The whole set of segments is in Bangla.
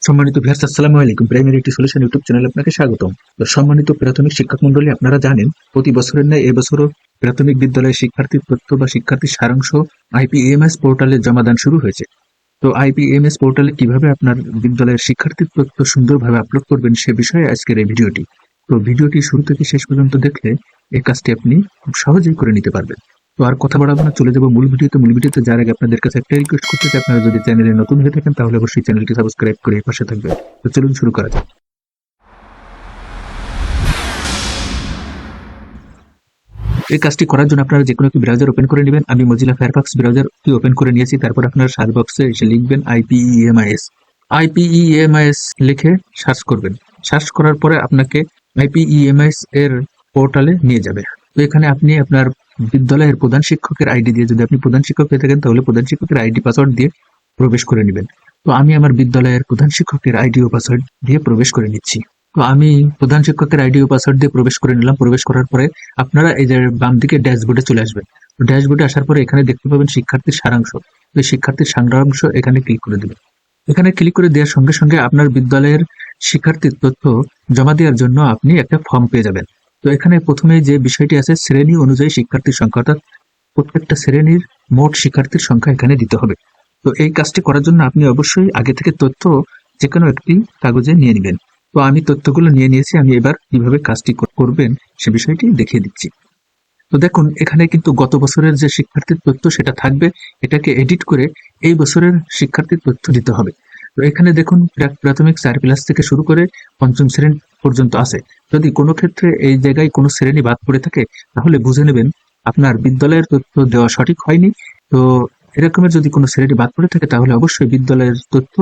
সম্মানিত ভিউয়ার্স, আসসালামু আলাইকুম। প্রাইমারি একটি সলিউশন ইউটিউব চ্যানেলে আপনাকে স্বাগতম। তো সম্মানিত প্রাথমিক শিক্ষক মণ্ডলী, আপনারা জানেন প্রতি বছরের ন্যায় এবছরও প্রাথমিক বিদ্যালয়ের শিক্ষার্থীর তথ্য বা শিক্ষার্থীর সারাংশ আইপিএমএস পোর্টালে জমাদান শুরু হয়েছে। তো আইপিএমএস পোর্টালে কিভাবে আপনার বিদ্যালয়ের শিক্ষার্থীর তথ্য সুন্দরভাবে আপলোড করবেন সে বিষয়ে আজকের এই ভিডিওটি। তো ভিডিওটি শুরু থেকে শেষ পর্যন্ত দেখলে এই কাজটি আপনি খুব সহজেই করে নিতে পারবেন। তো আর কথা বাড়াবো না, চলে যাবো মূল ভিডিওতে যার আগে আপনাদের কাছে একটা রিকোয়েস্ট করতে চাই, আপনারা যদি চ্যানেলে নতুন হয়ে থাকেন তাহলে অবশ্যই চ্যানেলটি সাবস্ক্রাইব করে পাশে থাকবেন। তো চলুন শুরু করা যাক। এই কাজটি করার জন্য আপনারা যে কোনো একটি ব্রাউজার ওপেন করে নেবেন। আমি মজিলা ফায়ারফক্স ব্রাউজারটি ওপেন করে নিয়েছি। তারপর আপনারা সার্চ বক্সে এসে লিখবেন আইপিইএমআইএস লিখে সার্চ করবেন। সার্চ করার পরে আপনাকে আইপিইএমআইএস এর পোর্টালে নিয়ে যাবে। তো এখানে আপনি আপনার বিদ্যালয়ের প্রধান শিক্ষকের আইডি দিয়ে, যদি আপনি প্রধান শিক্ষক হয়ে থাকেন তাহলে প্রধান শিক্ষকের আইডি পাসওয়ার্ড দিয়ে প্রবেশ করে নেবেন। তো আমি আমার বিদ্যালয়ের প্রধান শিক্ষকের আইডি ও পাসওয়ার্ড দিয়ে প্রবেশ করে নিচ্ছি। তো আমি প্রধান শিক্ষকের আইডি ও পাসওয়ার্ড দিয়ে প্রবেশ করে নিলাম। প্রবেশ করার পরে আপনারা এই যে বাম দিকে ড্যাশবোর্ডে চলে আসবেন। তো ড্যাশবোর্ডে আসার পরে এখানে দেখতে পাবেন শিক্ষার্থীর সারাংশ। তো এই শিক্ষার্থীর সারাংশ এখানে ক্লিক করে দেবেন। এখানে ক্লিক করে দেওয়ার সঙ্গে সঙ্গে আপনার বিদ্যালয়ের শিক্ষার্থীর তথ্য জমা দেওয়ার জন্য আপনি একটা ফর্ম পেয়ে যাবেন। তো এখানে প্রথমে যে বিষয়টি আছে, শ্রেণী অনুযায়ী শিক্ষার্থীর সংখ্যা, অর্থাৎ প্রত্যেকটা শ্রেণীর মোট শিক্ষার্থীর সংখ্যা এখানে দিতে হবে। তো এই কাজটি করার জন্য আপনি অবশ্যই আগে থেকে তথ্য যে কোনো একটি কাগজে নিয়ে নেবেন। তো আমি তথ্যগুলো নিয়ে নিয়েছি। আমি এবার কিভাবে কাজটি করবেন সে বিষয়টি দেখিয়ে দিচ্ছি। তো দেখুন, এখানে কিন্তু গত বছরের যে শিক্ষার্থীর তথ্য সেটা থাকবে, এটাকে এডিট করে এই বছরের শিক্ষার্থীর তথ্য দিতে হবে। তো এখানে দেখুন প্রাথমিক 4 ক্লাস থেকে শুরু করে পঞ্চম শ্রেণী পর্যন্ত আছে। যদি কোনো ক্ষেত্রে এই জায়গায় কোনো শ্রেণী বাদ পড়ে থাকে তাহলে বুঝে নেবেন আপনার বিদ্যালয়ের তথ্য দেওয়া সঠিক হয়নি। তো এরকমের যদি কোনো শ্রেণী বাদ পড়ে থাকে তাহলে অবশ্যই বিদ্যালয়ের তথ্য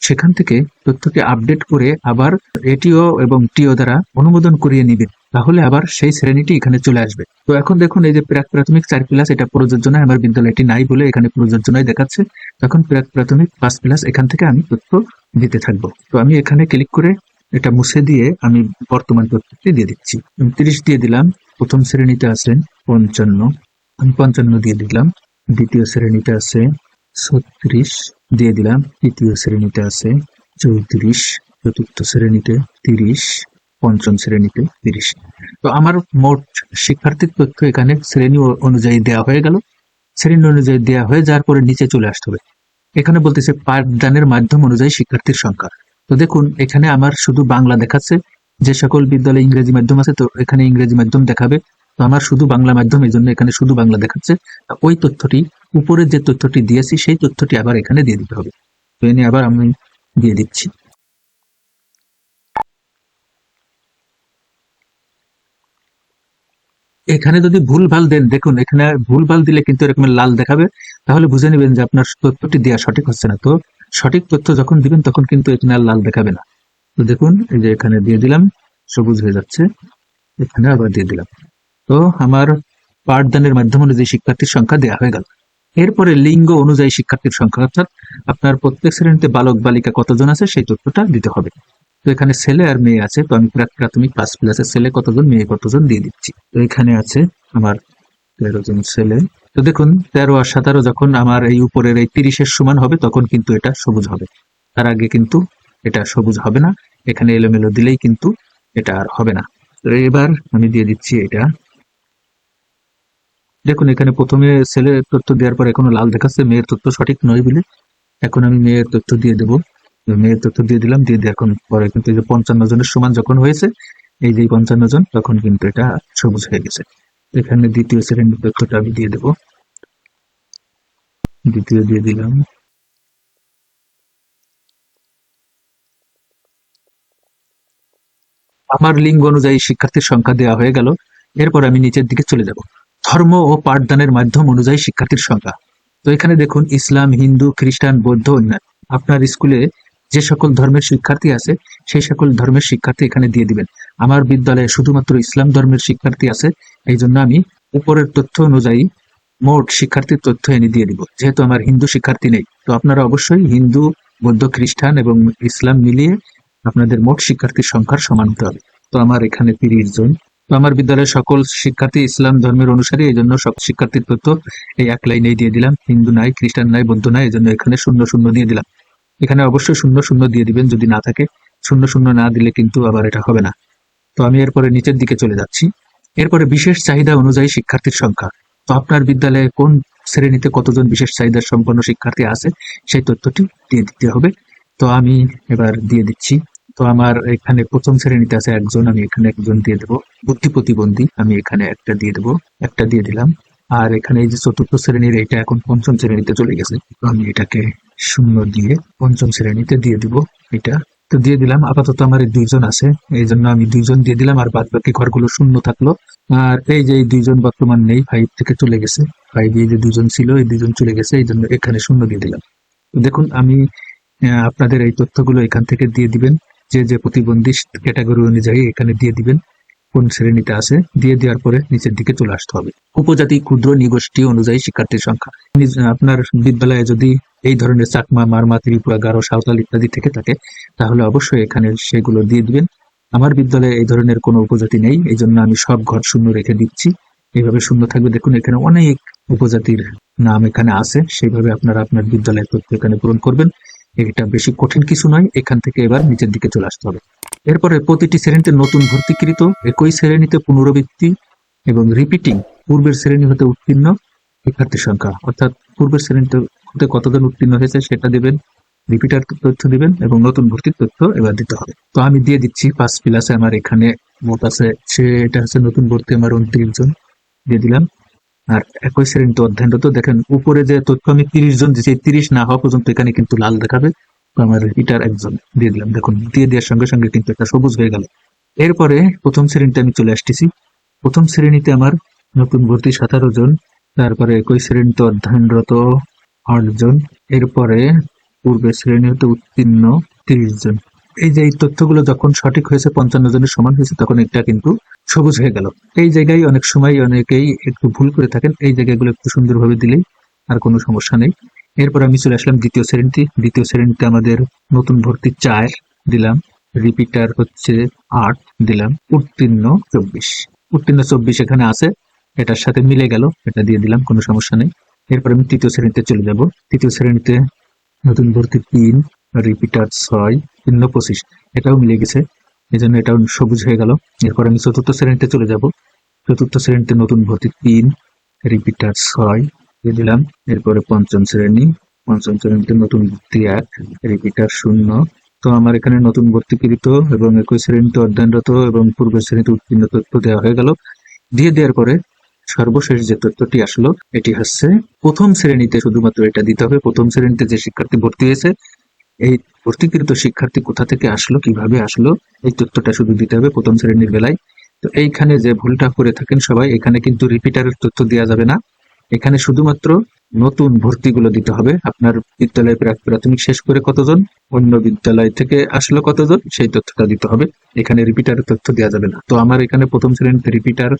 সেখান থেকে তথ্যকে আপডেট করে আবার এটিও এবং টিও দ্বারা অনুমোদন করিয়ে নিবেন, তাহলে আবার সেই শ্রেণীটি এখানে চলে আসবে। তো এখন দেখুন এই যে প্রাথমিক 4 ক্লাস, এটা প্রযোজ্য নয়, আমার বিদ্যালয়টি নাই বলে এখানে প্রযোজ্য নয় দেখাচ্ছে। তখন প্রাথমিক 5 ক্লাস, এখান থেকে আমি তথ্য দিতে থাকবো। তো আমি এখানে ক্লিক করে এটা মুছে দিয়ে আমি বর্তমান তথ্যটি দিয়ে দিচ্ছি। 30 দিয়ে দিলাম। প্রথম শ্রেণীতে আছে 55, আমি 55 দিয়ে দিলাম। দ্বিতীয় শ্রেণীতে আছে 36 দিয়ে দিলাম। তৃতীয় শ্রেণীতে আছে 34, চতুর্থ শ্রেণীতে 30, পঞ্চম শ্রেণীতে 30। তো আমার মোট শিক্ষার্থীর তথ্য এখানে শ্রেণী অনুযায়ী দেওয়া হয়ে গেল। শ্রেণী অনুযায়ী দেওয়া হয়ে যাওয়ার পরে নিচে চলে আসতে হবে। এখানে বলতেছে পাঠদানের মাধ্যম অনুযায়ী শিক্ষার্থীর সংখ্যা। তো দেখুন এখানে আমার শুধু বাংলা দেখাচ্ছে। যে সকল বিদ্যালয়ে ইংরেজি মাধ্যম আছে তো এখানে ইংরেজি মাধ্যম দেখাবে। তো আমার শুধু বাংলা মাধ্যম, এই জন্য এখানে শুধু বাংলা দেখাচ্ছে। ওই তথ্যটি, উপরে যে তথ্যটি দিয়েছি সেই তথ্যটি আবার এখানে দিয়ে দিতে হবে। তো এনে আবার আমি দিয়ে দিচ্ছি। এখানে যদি ভুলভাল দেন, দেখুন এখানে ভুলভাল দিলে কিন্তু এরকম লাল দেখাবে, তাহলে বুঝে নেবেন যে আপনার তথ্যটি দেওয়া সঠিক হচ্ছে না। তো সঠিক তথ্য যখন দিবেন তখন কিন্তু এখানে আর লাল দেখাবে না। তো দেখুন এই যে এখানে দিয়ে দিলাম, সবুজ হয়ে যাচ্ছে। এখানে আবার দিয়ে দিলাম। তো আমার পাঠদানের মাধ্যম অনুযায়ী শিক্ষার্থীর সংখ্যা দেওয়া হয়ে গেল। এরপরে লিঙ্গ অনুযায়ী শিক্ষার্থীর সংখ্যা, অর্থাৎ আপনার প্রত্যেক শ্রেণীতে বালক বালিকা কতজন আছে সেই তথ্যটা দিতে হবে। তো এখানে ছেলে আর মেয়ে আছে, তো আমি প্রাথমিক 5 ক্লাসের ছেলে কতজন, মেয়ে কতজন দিয়ে দিচ্ছি। তো এখানে আছে আমার 13 জন ছেলে। তো দেখুন 13 আর 17 যখন আমার এই উপরের এই 30-এর সমান হবে তখন কিন্তু এটা সবুজ হবে। তার আগে কিন্তু এটা সবুজ হবে না। এখানে এলোমেলো দিলেই কিন্তু এটা আর হবে না। তো এবার আমি দিয়ে দিচ্ছি এটা। দেখুন এখানে প্রথমে ছেলের তথ্য দেওয়ার পর এখনো লাল দেখাচ্ছে, মেয়ের তথ্য সঠিক নয় বলে। এখন আমি মেয়ের তথ্য দিয়ে দেবো। মেয়ের তথ্য দিয়ে দিলাম। দিয়ে এখন পরে কিন্তু এই যে 55 জনের সমান যখন হয়েছে, এই যে 55 জন, তখন কিন্তু এটা সবুজ হয়ে গেছে। এখানে দ্বিতীয় শ্রেণীর তথ্যটা আমি দিয়ে দেবো। দ্বিতীয় দিয়ে দিলাম। আমার লিঙ্গ অনুযায়ী শিক্ষার্থীর সংখ্যা দেওয়া হয়ে গেল। এরপর আমি নিচের দিকে চলে যাব। ধর্ম ও পাঠদানের মাধ্যম অনুযায়ী শিক্ষার্থীর সংখ্যা। তো এখানে দেখুন ইসলাম, হিন্দু, খ্রিস্টান, বৌদ্ধ, অন্যান্য আপনার স্কুলে যে সকল ধর্মের শিক্ষার্থী আছে সেই সকল ধর্মের শিক্ষার্থী এখানে দিয়ে দিবেন। আমার বিদ্যালয়ে শুধুমাত্র ইসলাম ধর্মের শিক্ষার্থী আছে, এই জন্য আমি উপরের তথ্য অনুযায়ী মোট শিক্ষার্থীর তথ্য এনে দিয়ে দিব। যেহেতু আমার হিন্দু শিক্ষার্থী নেই, তো আপনারা অবশ্যই হিন্দু, বৌদ্ধ, খ্রিস্টান এবং ইসলাম মিলিয়ে আপনাদের মোট শিক্ষার্থীর সংখ্যার সমান হতে হবে। তো আমার এখানে 30 জন। তো আমার বিদ্যালয়ের সকল শিক্ষার্থী ইসলাম ধর্মের অনুসারী, এই জন্য সব শিক্ষার্থীর তথ্য এই এক লাইনেই দিয়ে দিলাম। হিন্দু নাই, খ্রিস্টান নাই, বৌদ্ধ নাই, এই জন্য এখানে 00 দিয়ে দিলাম। এখানে অবশ্যই শূন্য শূন্য দিয়ে দিবেন, যদি না থাকে শূন্য শূন্য না দিলে কিন্তু আবার এটা হবে না। তো আমি এরপরে নিচের দিকে চলে যাচ্ছি। এরপরে বিশেষ চাহিদা অনুযায়ী শিক্ষার্থীর সংখ্যা। তো আপনার বিদ্যালয়ে কোন শ্রেণীতে কতজন বিশেষ চাহিদা সম্পন্ন শিক্ষার্থী আছে সেই তথ্যটি দিয়ে দিতে হবে। তো আমি এবার দিয়ে দিচ্ছি। তো আমার এখানে প্রথম শ্রেণীতে আছে একজন, আমি এখানে একজন দিয়ে দেবো। বুদ্ধি প্রতিবন্ধী আমি এখানে একটা দিয়ে দেবো, একটা দিয়ে দিলাম। আর এখানে এই যে চতুর্থ শ্রেণীর, এটা এখন পঞ্চম শ্রেণীতে চলে গেছে, তো আমি এটাকে শূন্য দিয়ে পঞ্চম শ্রেণীতে দিয়ে দিব এটা। তো দিয়ে দিলাম। আপাতত আমার এই দুইজন আছে, এই জন্য আমি দুইজন দিয়ে দিলাম, আর বাদ বাকি ঘরগুলো শূন্য থাকলো। আর এই যে এই দুইজন বর্তমান নেই, 5 থেকে চলে গেছে। 5 এই যে দুইজন ছিল, এই দুইজন চলে গেছে, এই জন্য এখানে শূন্য দিয়ে দিলাম। তো দেখুন আমি আপনাদের এই তথ্যগুলো এখান থেকে দিয়ে দিবেন, যে যে প্রতিবন্ধী ক্যাটাগরি অনুযায়ী এখানে দিয়ে দিবেন কোন শ্রেণীতে আছে। দিয়ে দেওয়ার পরে নিচের দিকে চলে আসতে হবে। উপজাতি ক্ষুদ্র নিগোষ্ঠী অনুযায়ী শিক্ষার্থীর সংখ্যা। আপনার বিদ্যালয়ে যদি এই ধরনের চাকমা, মারমা, ত্রিপুরা, গারো, সাঁওতাল ইত্যাদি থেকে থাকে তাহলে অবশ্যই এখানে সেগুলো দিয়ে দিবেন। আমার বিদ্যালয়ে এই ধরনের কোনো উপজাতি নেই, এই জন্য আমি সব ঘর শূন্য রেখে দিচ্ছি। এইভাবে শূন্য থাকবে। দেখুন এখানে অনেক উপজাতির নাম এখানে আছে, সেইভাবে আপনারা আপনার বিদ্যালয়ের তথ্য এখানে পূরণ করবেন। এটা বেশি কঠিন কিছু নয়। এখান থেকে এবার নিচের দিকে চলে আসতে হবে। এরপরে প্রতিটি শ্রেণীতে নতুন ভর্তিকৃত, একই শ্রেণীতে পুনরাবৃত্তি এবং রিপিটিং পূর্বের শ্রেণী হতে উত্তীর্ণ শিক্ষার্থীর সংখ্যা, অর্থাৎ পূর্বের শ্রেণীতে হতে কতজন উত্তীর্ণ হয়েছে সেটা দিবেন, রিপিটার তথ্য দিবেন এবং নতুন ভর্তির তথ্য এবার দিতে হবে। তো আমি দিয়ে দিচ্ছি 5 প্লাসে আমার এখানে মোট আছে, সেটা হচ্ছে নতুন ভর্তি আমার 29 জন দিয়ে দিলাম। আর একই শ্রেণীতে অধ্যয়নরত, দেখেন উপরে যে তথ্য আমি 30 জন দিচ্ছি, 30 না হওয়া পর্যন্ত এখানে কিন্তু লাল দেখাবে। তো আমার রিপিটার একজন দিয়ে দিলাম। দেখুন দিয়ে দেওয়ার সঙ্গে সঙ্গে কিন্তু একটা সবুজ হয়ে গেল। এরপরে প্রথম শ্রেণীতে আমি চলে আসতেছি। প্রথম শ্রেণীতে আমার নতুন ভর্তি 17 জন, তারপরে একই শ্রেণীতে অধ্যয়নরত 8 জন, এরপরে পূর্বের শ্রেণী হতে উত্তীর্ণ 30 জন। এই যে এই তথ্যগুলো যখন সঠিক হয়েছে, 55 জনের সমান হয়েছে, তখন এটা কিন্তু সবুজ হয়ে গেল। এই জায়গায় অনেক সময় অনেকেই একটু ভুল করে থাকেন, এই জায়গাগুলো একটু সুন্দরভাবে দিলেই আর কোনো সমস্যা নেই। এরপর আমি চলে আসলাম দ্বিতীয় শ্রেণীতে। দ্বিতীয় শ্রেণীতে আমাদের নতুন ভর্তি 4 দিলাম, রিপিটার হচ্ছে 8 দিলাম, উত্তীর্ণ 24। উত্তীর্ণ 24 এখানে আছে, এটার সাথে মিলে গেল, এটা দিয়ে দিলাম, কোনো সমস্যা নেই। এরপর আমি তৃতীয় শ্রেণীতে চলে যাব। তৃতীয় শ্রেণীতে নতুন ভর্তি 3, রিপিটার 6, 3 25, এটাও মিলে গেছে, এই জন্য এটাও সবুজ হয়ে গেল। এরপর আমি চতুর্থ শ্রেণীতে চলে যাব। চতুর্থ শ্রেণীতে নতুন ভর্তি 3, রিপিটার 6 দিয়ে দিলাম। এরপরে পঞ্চম শ্রেণী, পঞ্চম শ্রেণীতে নতুন ভর্তি 1, রিপিটার 0। তো আমার এখানে নতুন ভর্তিকৃত এবং একই শ্রেণীতে অধ্যয়নরত এবং পূর্বের শ্রেণীতে উত্তীর্ণ তথ্য দেওয়া হয়ে গেল। দিয়ে দেওয়ার পরে সর্বশেষ যে তথ্যটি আসলো, এটি হচ্ছে প্রথম শ্রেণীতে, শুধুমাত্র এটা দিতে হবে। প্রথম শ্রেণীতে যে শিক্ষার্থী ভর্তি হয়েছে, এই ভর্তিকৃত শিক্ষার্থী কোথা থেকে আসলো, কিভাবে আসলো, এই তথ্যটা শুধু দিতে হবে প্রথম শ্রেণীর বেলায়। তো এইখানে যে ভুলটা করে থাকেন সবাই, এখানে কিন্তু রিপিটারের তথ্য দেওয়া যাবে না, এখানে শুধুমাত্র নতুন ভর্তিগুলো দিতে হবে। আপনার বিদ্যালয়ে প্রাথমিক শেষ করে কতজন, অন্য বিদ্যালয় থেকে আসলো কতজন, সেই তথ্যটা দিতে হবে। এখানে রিপিটারের তথ্য দেওয়া যাবে না। তো আমার এখানে প্রথম শ্রেণীতে রিপিটার,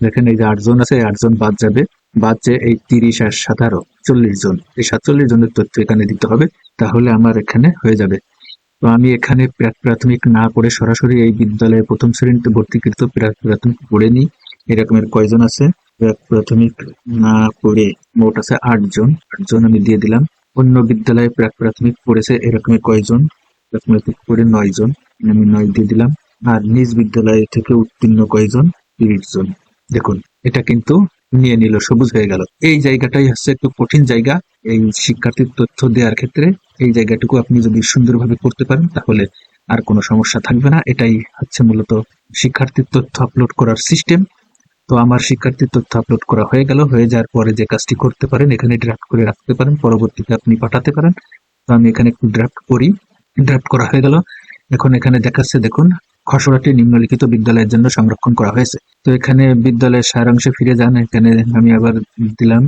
দেখেন এই যে 8 জন আছে, 8 জন বাদ যাবে, বাদ যে এই 30 আর 17 40 জন, এই 47 জনের তথ্য এখানে দিতে হবে, তাহলে আমার এখানে হয়ে যাবে। তো আমি এখানে প্রাথমিক না পড়ে সরাসরি এই বিদ্যালয়ে প্রথম শ্রেণীতে ভর্তিকৃত প্রাথমিক পড়ে নিই। এরকমের কয়জন আছে, প্রাথমিক না পড়ে মোট আছে 8 জন, 8 জন আমি দিয়ে দিলাম। অন্য বিদ্যালয়ে প্রাথমিক পড়েছে এরকমের কয়জন, প্রাথমিক পড়ে 9 জন, আমি 9 দিয়ে দিলাম। আর নিজ বিদ্যালয় থেকে উত্তীর্ণ কয়জন, 30 জন। দেখুন এটা কিন্তু নিয়ে নিল, সবুজ হয়ে গেল। এই জায়গাটাই হচ্ছে একটু কঠিন জায়গা এই শিক্ষার্থীর তথ্য দেওয়ার ক্ষেত্রে। এই জায়গাটুকু আপনি যদি সুন্দরভাবে করতে পারেন তাহলে আর কোনো সমস্যা থাকবে না। এটাই হচ্ছে মূলত শিক্ষার্থীর তথ্য আপলোড করার সিস্টেম। তো আমার শিক্ষার্থীর তথ্য আপলোড করা হয়ে গেল। হয়ে যাওয়ার পরে যে কাজটি করতে পারেন, এখানে ড্রাফট করে রাখতে পারেন, পরবর্তীতে আপনি পাঠাতে পারেন। তো আমি এখানে একটু ড্রাফট করি। ড্রাফট করা হয়ে গেল। এখন এখানে দেখাচ্ছে, দেখুন খসড়াটি নিম্নলিখিত বিদ্যালয়ের জন্য সংরক্ষণ করা হয়েছে। তো এখানে বিদ্যালয়ের সারাংশে ফিরে যান, এখানে আমি আবার দিলাম।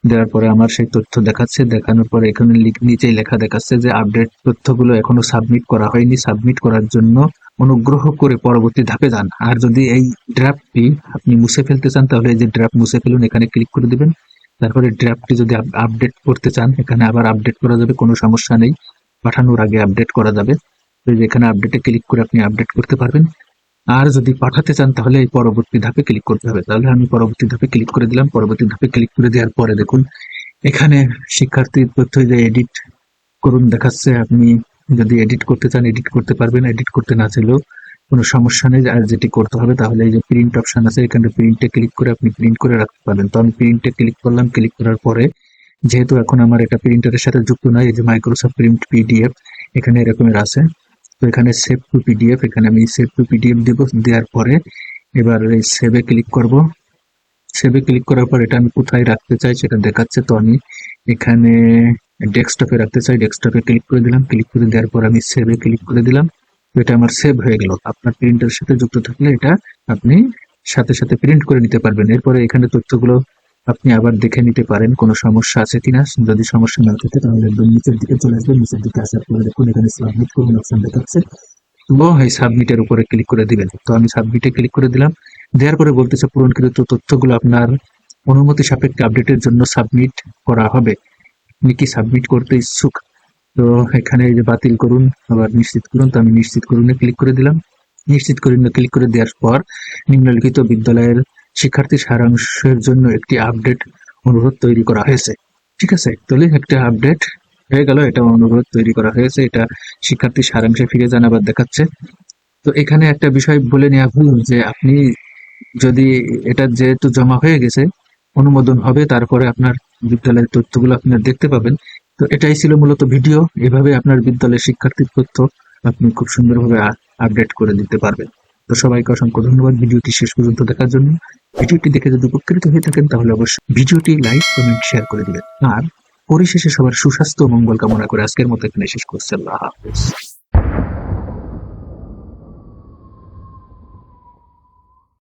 দেওয়ার পরে আমার সেই তথ্য দেখাচ্ছে, দেখানোর পরে এখানে নিচেই লেখা দেখাচ্ছে যে আপডেট তথ্যগুলো এখনো সাবমিট করা হয়নি, সাবমিট করার জন্য অনুগ্রহ করে পরবর্তী ধাপে যান। আর যদি এই ড্রাফটটি আপনি মুছে ফেলতে চান তাহলে এই যে ড্রাফট মুছে ফেলুন, এখানে ক্লিক করে দিবেন। তারপরে ড্রাফটটি যদি আপডেট করতে চান, এখানে আবার আপডেট করা যাবে, কোনো সমস্যা নেই, পাঠানোর আগে আপডেট করা যাবে। তো এখানে আপডেটে ক্লিক করে আপনি আপডেট করতে পারবেন। আর যদি পাঠাতে চান তাহলে এই পরবর্তী ধাপে ক্লিক করতে হবে। তাহলে আমি পরবর্তী ধাপে ক্লিক করে দিলাম। পরবর্তী ধাপে ক্লিক করে দেওয়ার পরে দেখুন এখানে শিক্ষার্থীর তথ্য যে এডিট করুন দেখাচ্ছে। আপনি যদি এডিট করতে চান এডিট করতে পারবেন, এডিট করতে না চাইলেও কোনো সমস্যা নেই। আর যেটি করতে হবে তাহলে এই যে প্রিন্ট অপশন আছে, এখানে প্রিন্টে ক্লিক করে আপনি প্রিন্ট করে রাখতে পারবেন। তো আমি প্রিন্টে ক্লিক করলাম, ক্লিক করার পরে যেহেতু এখন আমার এটা প্রিন্টারের সাথে যুক্ত নয়, এই যে মাইক্রোসফট প্রিন্ট পিডিএফ এখানে এরকমের আছে। তো এখানে সেভ টু পিডিএফ, এখানে আমি সেভ টু পিডিএফ দেব। দেওয়ার পরে এবার এই সেভে ক্লিক করব। সেভে ক্লিক করার পর এটা আমি কোথায় রাখতে চাই সেটা দেখাচ্ছে। তো আমি এখানে ডেস্কটপে রাখতে চাই, ডেস্কটপে ক্লিক করে দিলাম। ক্লিক করে দেওয়ার পর আমি সেভে ক্লিক করে দিলাম। তো এটা আমার সেভ হয়ে গেল। আপনার প্রিন্টারের সাথে যুক্ত থাকলে এটা আপনি সাথে সাথে প্রিন্ট করে নিতে পারবেন। এরপরে এখানে তথ্যগুলো আপনি আবার দেখে নিতে পারেন কোনো সমস্যা আছে কিনা। যদি সমস্যা না থাকে তাহলে একদম নিচের দিকে চলে আসবেন। নিচের দিকে আসার পরে দেখুন এখানে সাবমিট করুন অপশন দেখাচ্ছে। তো এই সাবমিটের উপরে ক্লিক করে দিবেন। তো আমি সাবমিটে ক্লিক করে দিলাম। দেওয়ার পরে বলতেছে পূরণকৃত তথ্যগুলো আপনার অনুমতি সাপেক্ষে আপডেটের জন্য সাবমিট করা হবে। আপনি কি সাবমিট করতে ইচ্ছুক? তো এখানে এই যে বাতিল করুন, আবার নিশ্চিত করুন। তো আমি নিশ্চিত করুনে ক্লিক করে দিলাম। নিশ্চিত করুনে ক্লিক করে দেওয়ার পর নিম্নলিখিত বিদ্যালয়ের শিক্ষার্থী সারাংশের জন্য একটি আপডেট অনুরোধ তৈরি করা হয়েছে। ঠিক আছে, তাহলে একটা আপডেট হয়ে গেল। এটা অনুরোধ তৈরি করা হয়েছে, এটা শিক্ষার্থী সারাংশে ফিরে যান আবার দেখাচ্ছে। তো এখানে একটা বিষয় বলে নেওয়া ভুল যে আপনি যদি এটা যেহেতু জমা হয়ে গেছে অনুমোদন হবে, তারপরে আপনার বিদ্যালয়ের তথ্যগুলো আপনার দেখতে পাবেন। তো এটাই ছিল মূলত ভিডিও। এভাবে আপনার বিদ্যালয়ের শিক্ষার্থীর তথ্য আপনি খুব সুন্দরভাবে আপডেট করে দিতে পারবেন। তো সবাইকে অসংখ্য ধন্যবাদ ভিডিওটি শেষ পর্যন্ত দেখার জন্য। ভিডিওটি দেখে যদি উপকৃত হয়ে থাকেন তাহলে অবশ্যই ভিডিওটি লাইক কমেন্ট শেয়ার করে দিবেন। আর পরিশেষে সবার সুস্বাস্থ্য ও মঙ্গল কামনা করে আজকের মতো এখানে শেষ করছি। আল্লাহ হাফেজ।